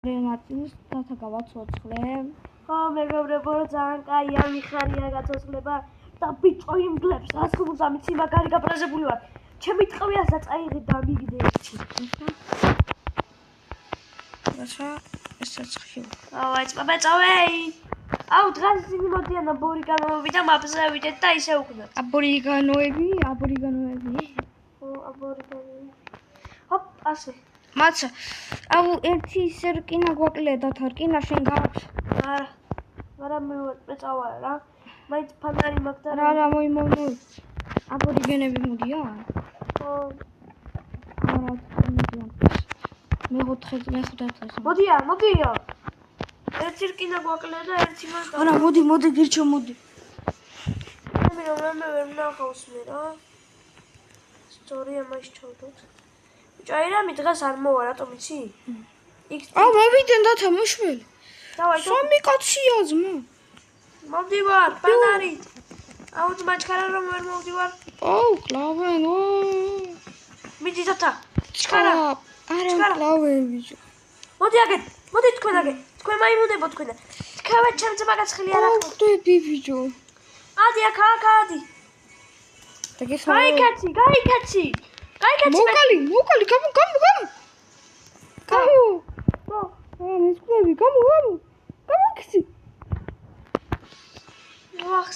რენატის დათა გავაცოცხლე. ხო, მეგობრებო, ძალიან კაია მიხარია გაცოცხლება და ბიჭო იმგლებს, რას გულს ამიცი მაგარი გაბრაზებული ვარ. ჩემი ტყვიას დაწაიღე და მიგდე ერთი. რაცა ესაც ხიო. აი, წავეი. აუ, დღეს ისინი მოდიან აბორიგანოები და მაპზე ავიდეთ და ისე უკნათ. აბორიგანოები. ხო, აბორიგანოები. ჰოპ, ასე. მაცა, აუ ერთი ისე რკინა გვაკლია დათა რკინა შენ გაქვს? არა მე წავალ რა. მაინც ფანარი მაქვს და რა მოიმოვნე. აბორიგენები მოდიან? ხო. არა, მოდიან. მე-15 მოდიან. ერთი რკინა გვაკლია და ერთი მას არა, მოდი გირჩო, მოდი. მე ვერ ვნახავს მე რა. სტორია მას ჩავდოთ. ბიჭო, რა მიდღეს არ მოვა, რატომ იცი? აუ, მოვიდენ დათა მოშველი. დავაი, სამი კაცია ძმა. მოვდივარ, ფანარი. აუ, ძმაჩქარა რომ ვერ მოვდივარ. აუ, კლავენ, მიდი დათა. ჩქარა. არა, კლავენ ბიჭო. მოდი თქვენ აგე. თქვენ მაიმუნებო თქვენ. თქვენ ჩემ ძმა გაცხილი არ ახლა. ხვდები ბიჭო. ადი ადი. და გიხმა. გაიქაცი. მოკალი, გამო. გამო. მისკვები, გამო. გამიქცი.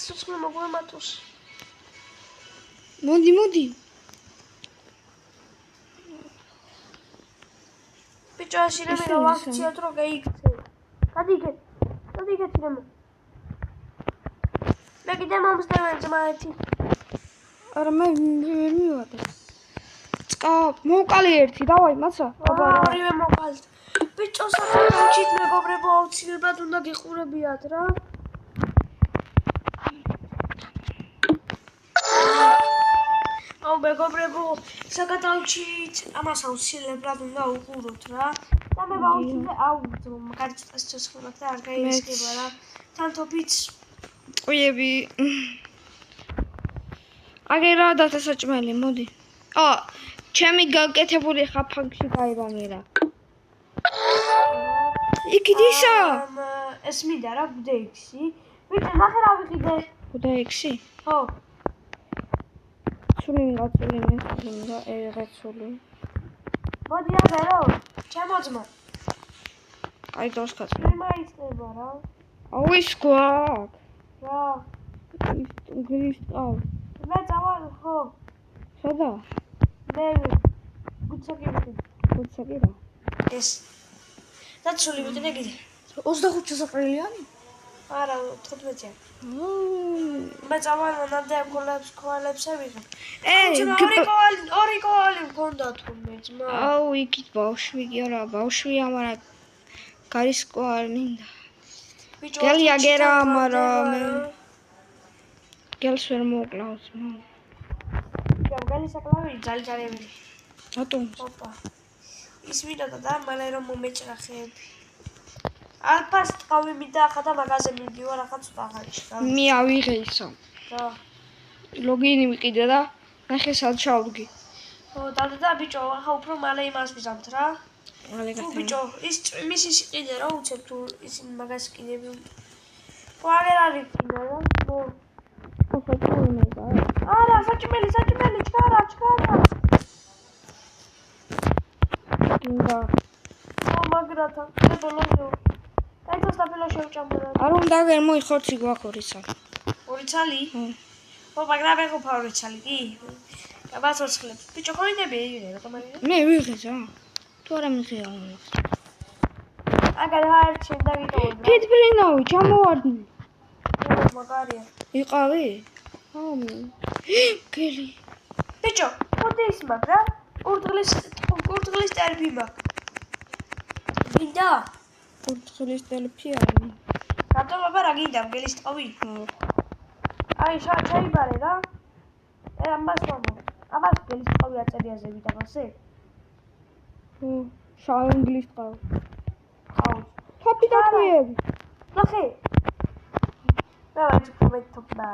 სუცხლე მოგვემატოს. მოდი. ბიჭო, აშირემი რა ვაქციოთ რომ გაიქცე. გადი იქეთ რემო. მე კიდე მომსდევენ ძმა ერთი. არა მე ვერ მივადა. მოკალი ერთი, დავაი, მაცა. ორივე მოკალთ. ბიჭო, საკუთრით მეგობრებო, აუცილებლად უნდა გიყურებიათ რა. აუ მეგობრებო, საკათალჩით ამას აუცილებლად უნდა უყუროთ რა. და მე ვაუცილე, მაგარი წესწესხმობ და არ გაიესება რა. თანთობით ყუიები. აგე რა დათა საჭმელი, მოდი. ჩემი გაკეთებული ხაფანგში გაიბამე რა. იქიდისა. ეს მინდა რა, ბუდეიქსი. ბიჭო, ნახე რა ვიყიდე. ბუდეიქსი? ხო. სული მიგაწული და ერეცული. მოდი აგე რა. ჩემოძმა. აი დოსკაც. მე მაიცდება რა. აუ ის გვაქვს. რა. გრის ყავ. მე წავალ ხო. სადა? მე გუცაკი. ეს. და სული ვიყიდე კიდე. 25 საფრელიანი? არა, 15-ია. მე წავალ მანამდე კვალებს ავიღე. ორი კვალი მქონდა თურმე ძმა. აუ, იქით ბავშვი კი არა, ბავშვია, მაგრამ გარის კვალი მინდა. ბიჭო, გელი აგერა, მაგრამ მე გელს ვერ მოკლავს. გელი საკლავი ძალჯარები. რატომ? ოპა. ის მინდა და მალე რომ მომეჭრა ხეები. ალფას ტყავი მინდა ახლა და მაგაზე მივდივარ ახლა ცოტა ახალში. მე ავიღე ისო. რა. ლოგინი ვიყიდე და ნახე სად ჩავდგი. ხო, და ბიჭო, ახლა უფრო მალე იმას ვიზამთ რა. მალე გასა. ბიჭო, ის მისი სიყიდე რა უცებ თუ ისინი მაგას კიდები. ხო, აღარ არის კიდე რა. არა, საჭმელი, ჩქარა. და მაგრათა, მე ბოლომდე. აი თოს დაფილო შევჭამდა. არ უნდა ვერ მოიხორცი გვაქორისა. ორი ცალი? ხო, მაგრამ მე ხო ფავრი ცალი კი? გაბაცოცხლებ. ბიჭო, ხოინები იღე, რატომ არ იღე? მე ვიღეს რა. თუ არა მიღია. აგარ არ შენდა ვიტოვე. კეთბრინავი, ჩამოვარდნი. მაგარია. იყავი? გელი. ბიჭო, მოდი ის მაგ რა. კურდღლის ტერფი მაგ. გინდა? კურდღლის ტერფი არის. რატომ აბა რა გინდა, მგელის ტყავი? აი, ჩაიბარე რა. ამას მომო. ამას მგელის ტყავი აწერიაზე ვიდა მასე? შავი მგლის ტყავი. ყავს. თოპი და თვიები. ნახე. დავაჭი კომენტობა.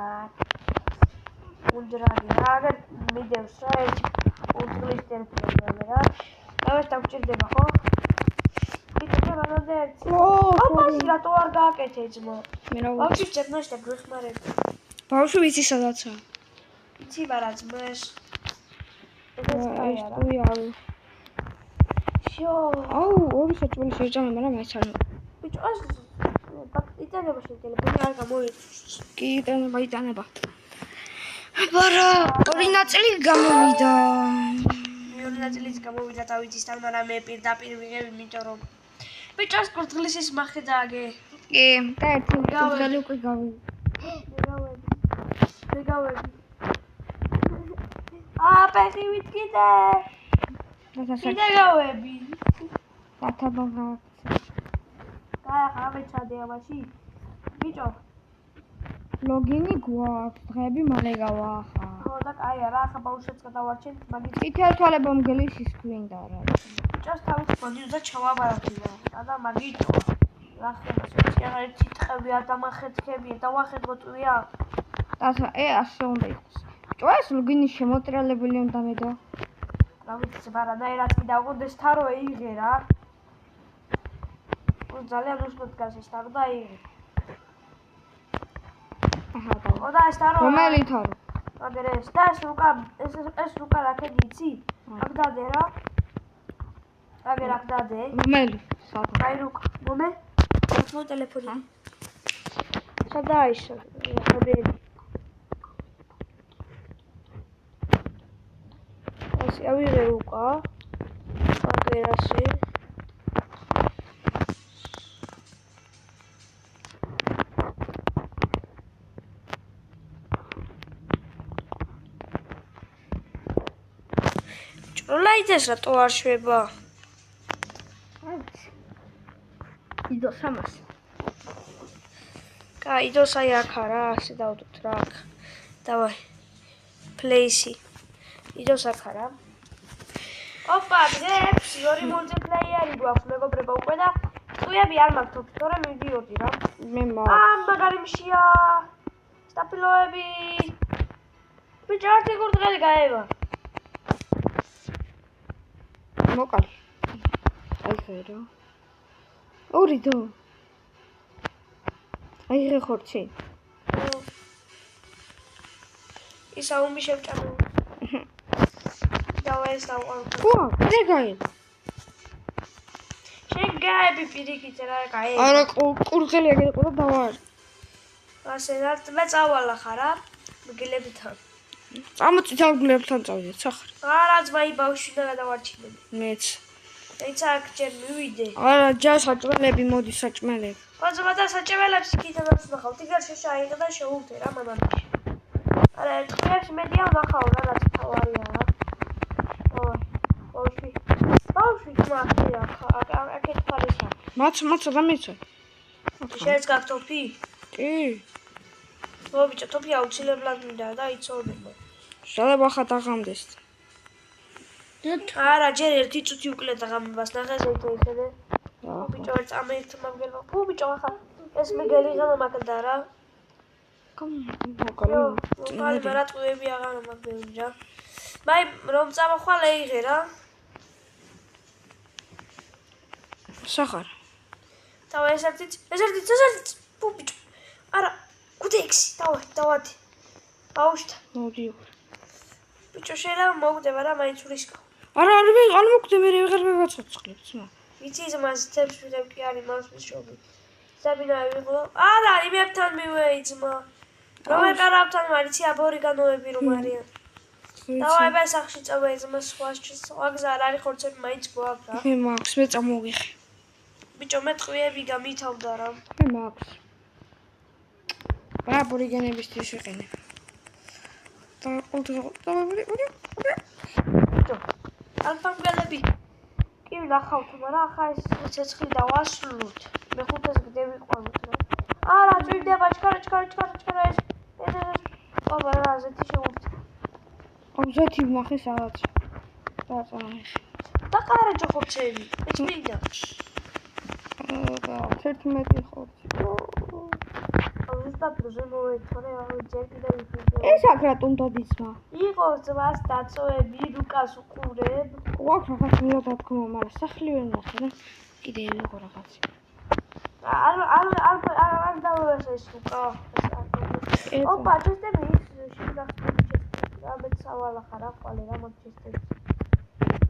უნდრაგი რა, აგერ მიდევს რა, ერთი კურდღლის ტერფი რა. დავაჭ დაგჭირდება ხო? ვიდეო რანამდე ერთი. ო, აბაში რატო არ გააკეთე ძმა? მე რა ბავშვი ძებნაშდა გვეხმარებ. ბავშვი ვიცი სადაცაა. იცი მარა ძმას. ეს ტუიავი. შო. აუ, ორი საჭმელი შეჭამე, მაგრამ ეს არ. ბიჭო, ეს იტანება შენ ტელეფონი არ გამოიწვევს. კი, იტანება. ბარა, ორი ნაწილი გამოვიდა. მეორე ნაწილიც გამოვიდა დავითისთან, მაგრამ მე პირდაპირ ვიღებ, იმიტომ რომ ბიჭო, ეს კურდღლის ის მახე დააგე. კი, და ერთი კურდღელი უკვე გავიდა. მეგავები. პეხივით კიდე. კიდე გავები. დათაბაღა. გაახა მეჩადე ამაში. ბიჭო. ლოგინი გვაქვს, დღეები მალე გავაახა. ხო და კაია რა, ახლა ბავშვებს გადავარჩენთ, მაგით თითო თვალებამ გელისის გვინდა რა. ბიჭოს თავის მონიუზა ჩავაბარათი რა. და მაგითო. რა ხდება, შეიძლება ერთი ტყები ადამახეთქები, დავახეთქო ტვია. ასე უნდა იყოს. ბიჭო, ეს ლოგინი შემოტრიალებული უნდა მედო. რა ვიცი, მაგრამ ნაირად კი დავყოდეს თარო ეიღე რა. ძალიან უსმოთ გას ეს თარო და ეიღე. აჰა, და. ოდა ეს თარო. რომელი თარო? აგერ ეს და ეს რუკა რაკედი იცი? აქ დადე რა. აგერ აქ დადე. რომელი? სადა? აი რუკა. მომე? მო ტელეფონი. სადაა ის? ხაბები. ასე ავიღე რუკა. აგერ ასე. ლაიძეს რატო არ შვება? იდო სამას. კაი, იდოს აი აქ არა, ასე დავდოთ რა აქ. დავაი. პლეისი. იდოს აქ არა. ოპა, ძეფსი, ორი მულტიპლეიერი გვაქვს მეგობრებო უკვე და ტუიები არ მაქვს თორე თორე მივდიოდი რა. მე მაქვს. მაგარი მშია. სტაფილოები. ბიჭო, ერთი კურდღელი გაევა. მოკალი. აი ხერო. ორი დო. აი ხე ხორცი. ისა უმი შევჭამე. დავა ეს დავყავ. ხო, მე გაი. შენ გაები პირიქით რა გაი. არა, კურდღელი აგეყო და დავარ. ასე რა, მე წავალ ახლა. მიგელებთან. წამოწი თავგლებთან წავიდეთ, სახარ. არა, ძმაი ბავშვი და გადავარჩინები. მეც. ეც აქ ჯერ მივიდე. არა, ჯა საჭმელები, მოდი საჭმელები. ხოძმა და საჭმელებს კიდევაც ნახავ. თიგარ შეშაიღე და შეუვდე რა მანამდე. არა, ერთხელს მედია ვნახავ რა, რაც თავარია რა. ბავშვი. ბავშვი ძმახია, აქეთ ფარისა. მაცა და მეცა. შენს გაქვს თოფი? კი. ბიჭო, თოფი აუცილებლად მინდა და იცოდება. შეიძლება ხა დაღამდეს. არა, ჯერ ერთი წუთი უკლე დაღამებას ნახე ზეითო იხედე. ბიჭო, ერთ ამერთ მაგელო. ბიჭო, ახლა ეს მიგელი ღამა მაგდა რა. მოკალი. მოკალი რა ტყუები აღარ მაგდები რა. მაი რომ წამოხვალ ეიღე რა. სახარ. დავა ეს ერთიც. ბიჭო. არა, გუდექსი, დავადი. ბავშვთა. მოდი. ბიჭო, შეიძლება მოგდება რა, მაინც ვრისკო. არა, არ მოგდე მე ვეღარ მევაცოცხლებ, ძმა. ვიცი ზმას თებს ვიდებ კი არის მასის შობი. საბინა ვიღო. არა, იმებთან მივეი ძმა. რომელ კარავთან მარიცი აბორიგანოები რომ არიან. დავაი ბა სახში წავეი ძმას სხვა გზა არ არის ხორცები მაინც გვაქვს რა. მე მაქვს, მე წამოვიღე. ბიჭო, მე ტყვიები გამითავდა რა. მე მაქვს. რა აბორიგენებისთვის ვიყენებ. და ბიჭო, ალფამგალები. კი ნახავთ, მაგრამ ახლა ეს ცეცხლი დავასრულოთ. მე ხუთას გდევიყვანოთ რა. არა, წვიმდება ჩქარა ეს. აბა რა, ზეთი შეურჩა. აბზეთი ვნახე სადაც. და წამახე. და ყარეჯო ხორცები. ეს მინდა. და 11 ხორცი. ზუსტად ზემოეთქორე, ჯერ კიდევ ვიფიქრე. ეს აქ რატომ დადიცვა? იყო ძმას დაწოები, რუკას უყურებ. გვაქვს რაღაც მილა დათქმა, მაგრამ სახლი ვერ ნახე რა. კიდე იყო რაღაცა. არ დავეს ეს უკა. ოპა, ჩესტები შეგახსენე ჩესტები. ამეთ სავალა ხარ აყვალე რა მაგ ჩესტები.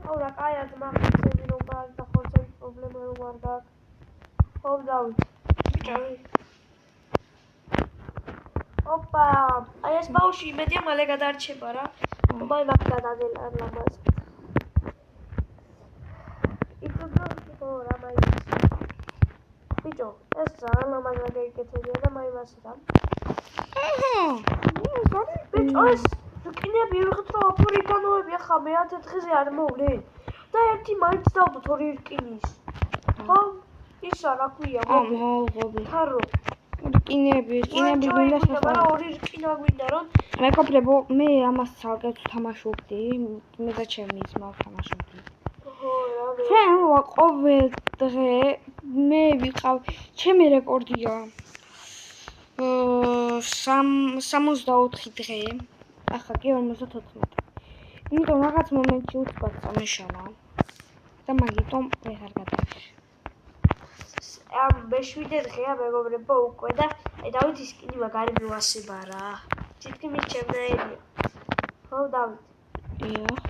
აუ რა კაიად მაგცები რომ გაქვს და ხორცების პრობლემა რომ არ გაქვს. ხო დავით. ბიჭო. ოპა, აი ეს ბავშვი იმედია მალე გადარჩება რა. ოპა მაგ გადაგელა ლამაზ. იტო რა მაინც. ბიჭო, ეს ძალიან ლამაზად გაიგეთებია და მაინც რა. ბიჭო, ეს რკინები ვიღეთ რომ აფრიკანოები ახლა მე 10 დღეზე არ მოვლენ. და ერთი მაინც დავდოთ 2 რკინის. ხო? ისა რა ქვია? მოღობი. თარო. რკინები გვინდა მაგრამ 2 რკინა გვინდა რომ მეგობრებო, მე ამას ცალკე თამაშობდი, მე და ჩემი ძმა თამაშობდი. ჩვენ ყოველ დღე მე ვიყავ, ჩემი რეკორდია 64 დღე. ახლა კი 54. იმიტომ რაღაც მომენტში უცბად წამეშალა. და მაგიტომ ვეღარ გადავიხე. ამ მე7 დღეა მეგობრებო უკვე და დავითის კინი მაგარი მოასება რა. თითქმის ჩემნაირია. ხო დავით. დიახ.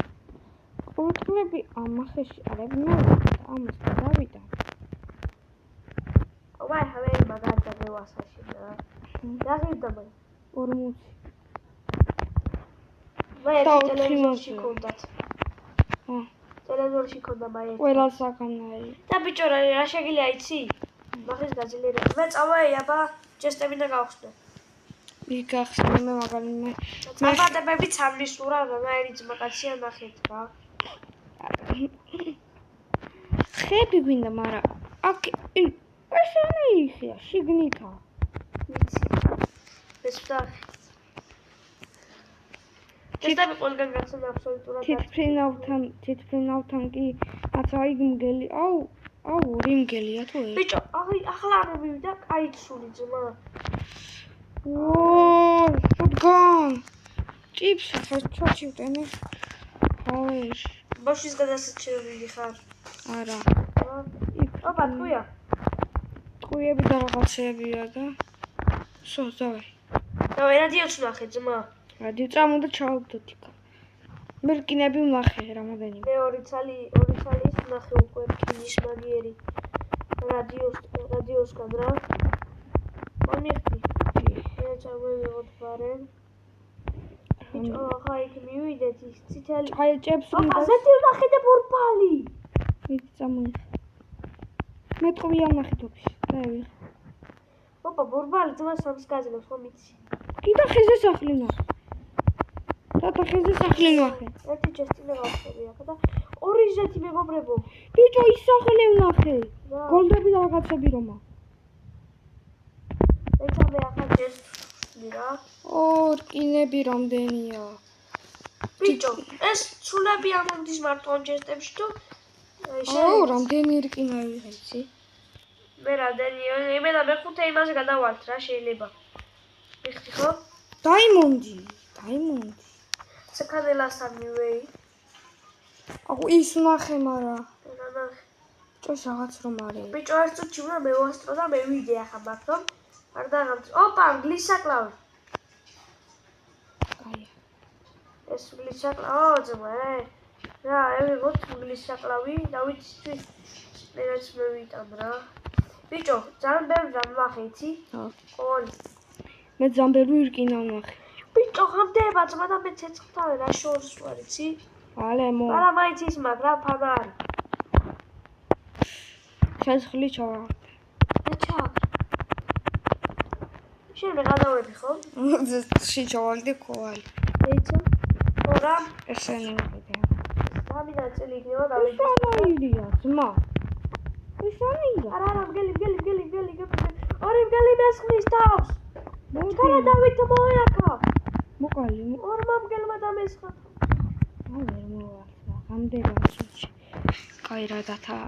ყოველდღიები ამახეში არებინო ამას დავიდა. ოპა ხავე მაგარი დავასაში რა. დაგიდა მე 40. მე ტელევიზორში კონდათ. ტელევიზორში კონდა მაი. ყველა საკანალი. და ბიჭო რა შეგიძლია იცი? მაგის გაძლიერება. მე წავაი აბა ჩესტები და გავხსნე. მიგახსნე მე მაგარი მე. წაბადებები სამნისურა რამაერი ძმაკაცია ნახეთ რა. ხები გვინდა, მაგრამ აქ ეს რა იხია, შიგნითა. ვიცი. ეს ვთახი. ჩესტები ყველგან გაცნ აბსოლუტურად. თითფრინავთან კი აცა იქ მგელი. აუ, ორი მგელია თუ ეს. ბიჭო, ახლა არ მივიდა კაი ცული ძმა. რადგან ჭიპს ხერჩოჩი ვტენი. ხაეშ. ბავშვის გადასაჭიროები ხარ? არა. ოპა, თქვია. ტყუიები და რაღაცეებია და. სო, დავай. დავай, რადიოც ვნახე ძმა. რადიო წამოდა ჩავდოთ იქ. მე რკინები ვნახე რამოდენიმე. მე 2 წლის ვნახე უკვე რკინის მაგიერი. რადიოსგან რა. მომიხდი. მე ჩავევიღოთ ბარენ. ბიჭო, ახლა იქ მივიდეთ ის ციტალი. აი ჭებს ოპა, ზეთი ვნახე და ბურბალი. მიდი წამოიხ. მე ტყუია ვნახე თოფში. დავიღე. ოპა, ბურბალი ძმა სამს გაძლევს ხო მიცი? კიდე ხეზე სახლი ვნახე. და ხეზე სახლი ვნახე. ერთი ჩესტინა გავხსნები ახლა და 2 ჟეთი მეგობრებო. ბიჭო, ის სახლი ვნახე. გოლდები და რაღაცები რომა. ეცა მე ახლა ჩესტი რა. რკინები რამდენია? ბიჭო, ეს ცულები ამომდის მარტო ამ ჩესტებში თუ რამდენი რკინა ვიღეცი? მე რამდენი? მე და მე5 იმას გადავალთ რა შეიძლება. მიხდი ხო? დაიმონდი. საკადელასთან მივეი. აუ ის ვნახე, მაგრამ რა ნახე? ჭოს რაღაც რომ არის. ბიჭო, ეს წუთი უნდა მევასწრო და მევიდე ახლა მაგრამ არ დაღამწ. ოპა, გლისაკლავი. კაია. ეს გლისაკლავი, ძმა. რა, ევიღოთ გლისაკლავი, დავითისთვის მეც მევიტან რა. ბიჭო, ძალიან ბევრი რამ ვნახე, იცი? ყოველი. მე ძალიან ბევრი რკინა ვნახე. ბიჭო, ხამდება ძმა და მე ცეცხლთან რა შორს ვარ, იცი? ალემო. არა, მაინც ის მაგრა ფანარი. ცეცხლი ჩავა. მე ჩავ. შენ მე გადავედი ხო? შეჩავალდი kovali. ეცა. ორა. ესენი მიყიდე. სამი ნაწილი იქნება დავიდი. ესანაირია, ძმა. ესანაირია. არა, მგელი. ორი მგელი მესხმის თავს. მოდი დავით მოიაკა. მოკალი. ორმა მგელმა დამესხა. ვერ მოვარდა. გამდერა სუჩი. კაი რა დათა.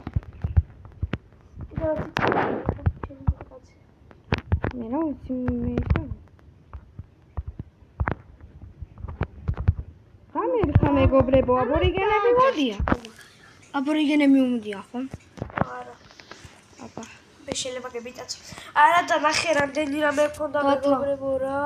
მე რა ვიცი მე ისე. გამერხა მეგობრებო, აბორიგენები მოდია. აბორიგენები უმდია ხო? არა. მე შეიძლება გებიტაც. არა და ნახე რამდენი რამე მქონდა მეგობრებო რა.